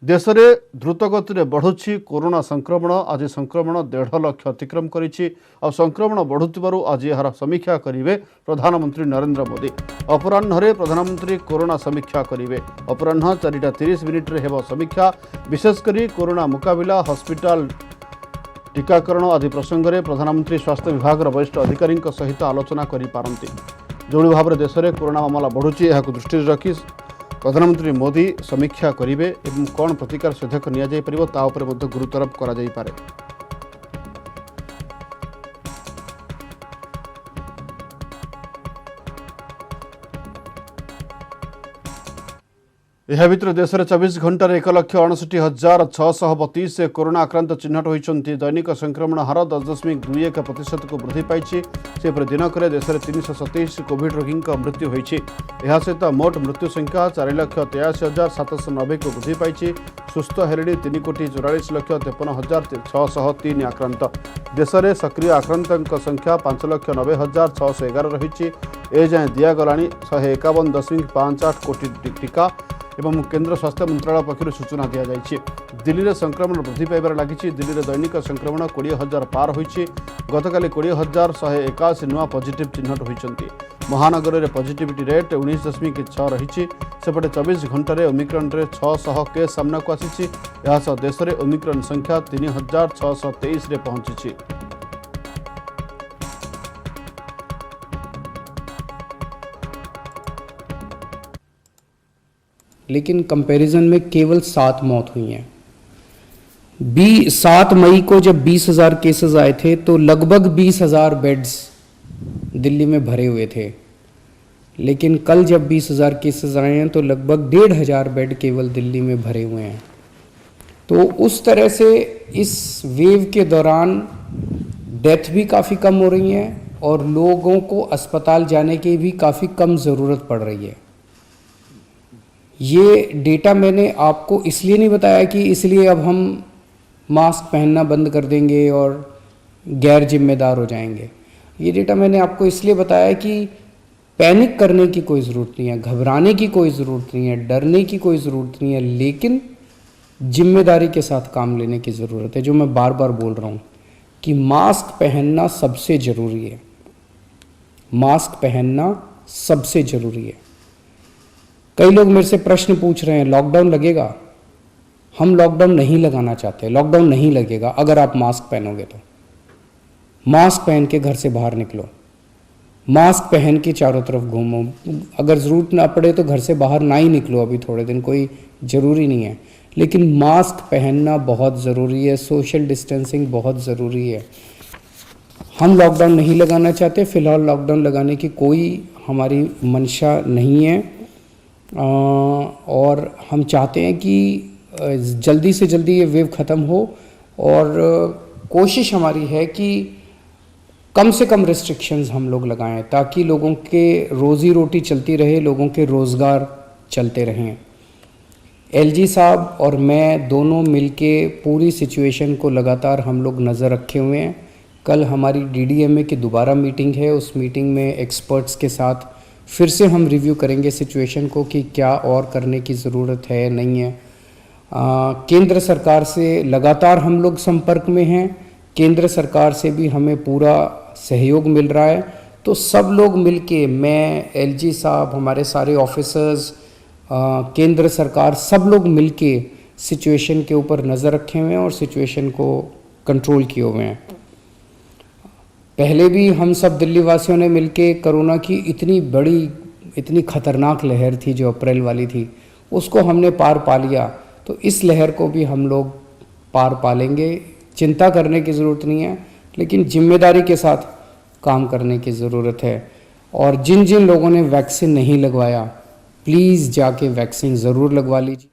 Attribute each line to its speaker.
Speaker 1: देश में द्रुत गति में बढ़ुछि कोरोना संक्रमण। आज संक्रमण 1.5 लाख अतिक्रम करिछि। संक्रमण बढ़ुथिबारु आज यार समीक्षा करिवे प्रधानमंत्री नरेंद्र मोदी। अपराह्न प्रधानमंत्री कोरोना समीक्षा करिवे। अपराह्न 4:30 मिनिट हेब समीक्षा। विशेषकर कोरोना मुकाबिला, हॉस्पिटल, टीकाकरण आदि प्रसंग में प्रधानमंत्री स्वास्थ्य विभाग वरिष्ठ अधिकारी सहित आलोचना करिपारंती। जो भाव में देश में कोरोना मामला बढ़ुछि यहाकु दृष्टि रखी प्रधानमंत्री मोदी समीक्षा करिवे एवं कौन प्रतिकार सदक निया जाय परिबो ता उपरे मध्ये गुरुत्वारोप करा जाय पारे। यह भितर देश में 24 घंटे 1,59,632 कोरोना आक्रांत चिन्हट होती। दैनिक संक्रमण हार 10.21% को वृद्धि पाई। सेपरि दिनक देश में 327 कोविड रोगी मृत्यु होती। यह सहित मोट मृत्यु संख्या 4,83,790 को वृद्धि पाई। सुस्थ हेले 3,44,53,603 आक्रांत। देश में सक्रिय आक्रांतों संख्या 5,90,611 रही। एजाएं दिगला 151.58 कोटी टीका एवं केंद्र स्वास्थ्य मंत्रालय पक्षर सूचना दी जाएगी। दिल्ली में संक्रमण वृद्धि पाइबार लगी। दिल्ली में दैनिक संक्रमण 20,000 पार होती। गतकाली 20,181 नुआ पॉजिटिव चिन्हट होती। महानगर में पॉजिटिविटी रेट 19.6 रही। सेपटे 24 घंटे ओमिक्रॉन रे 600 केस सामना को आसी। देश में ओमिक्रॉन संख्या 3,623 रे पहुंची।
Speaker 2: लेकिन कंपैरिजन में केवल 7 मौत हुई हैं। 7 मई को जब 20,000 केसेस आए थे तो लगभग 20,000 बेड्स दिल्ली में भरे हुए थे। लेकिन कल जब 20,000 केसेस आए हैं तो लगभग 1,500 बेड केवल दिल्ली में भरे हुए हैं। तो उस तरह से इस वेव के दौरान डेथ भी काफ़ी कम हो रही हैं और लोगों को अस्पताल जाने की भी काफ़ी कम ज़रूरत पड़ रही है। ये डेटा मैंने आपको इसलिए नहीं बताया कि इसलिए अब हम मास्क पहनना बंद कर देंगे और गैर जिम्मेदार हो जाएंगे। ये डेटा मैंने आपको इसलिए बताया कि पैनिक करने की कोई ज़रूरत नहीं है, घबराने की कोई ज़रूरत नहीं है, डरने की कोई ज़रूरत नहीं है, लेकिन जिम्मेदारी के साथ काम लेने की ज़रूरत है। जो मैं बार बार बोल रहा हूँ कि मास्क पहनना सबसे ज़रूरी है। मास्क पहनना सबसे ज़रूरी है। कई लोग मेरे से प्रश्न पूछ रहे हैं लॉकडाउन लगेगा। हम लॉकडाउन नहीं लगाना चाहते। लॉकडाउन नहीं लगेगा अगर आप मास्क पहनोगे तो। मास्क पहन के घर से बाहर निकलो, मास्क पहन के चारों तरफ घूमो। अगर ज़रूरत ना पड़े तो घर से बाहर ना ही निकलो, अभी थोड़े दिन कोई ज़रूरी नहीं है। लेकिन मास्क पहनना बहुत ज़रूरी है। सोशल डिस्टेंसिंग बहुत ज़रूरी है। हम लॉकडाउन नहीं लगाना चाहते। फ़िलहाल लॉकडाउन लगाने की कोई हमारी मंशा नहीं है और हम चाहते हैं कि जल्दी से जल्दी ये वेव ख़त्म हो और कोशिश हमारी है कि कम से कम रिस्ट्रिक्शंस हम लोग लगाएं ताकि लोगों के रोज़ी रोटी चलती रहे, लोगों के रोज़गार चलते रहें। एलजी साहब और मैं दोनों मिलके पूरी सिचुएशन को लगातार हम लोग नज़र रखे हुए हैं। कल हमारी डीडीएमए की दोबारा मीटिंग है। उस मीटिंग में एक्सपर्ट्स के साथ फिर से हम रिव्यू करेंगे सिचुएशन को कि क्या और करने की ज़रूरत है, नहीं है। केंद्र सरकार से लगातार हम लोग संपर्क में हैं। केंद्र सरकार से भी हमें पूरा सहयोग मिल रहा है। तो सब लोग मिलके, मैं, एलजी साहब, हमारे सारे ऑफिसर्स, केंद्र सरकार, सब लोग मिलके सिचुएशन के ऊपर नज़र रखे हुए हैं और सिचुएशन को कंट्रोल किए हुए हैं। पहले भी हम सब दिल्ली वासियों ने मिलके कोरोना की इतनी बड़ी, इतनी खतरनाक लहर थी जो अप्रैल वाली थी, उसको हमने पार पा लिया। तो इस लहर को भी हम लोग पार पा लेंगे। चिंता करने की ज़रूरत नहीं है, लेकिन जिम्मेदारी के साथ काम करने की ज़रूरत है। और जिन जिन लोगों ने वैक्सीन नहीं लगवाया, प्लीज़ जाके वैक्सीन ज़रूर लगवा लीजिए।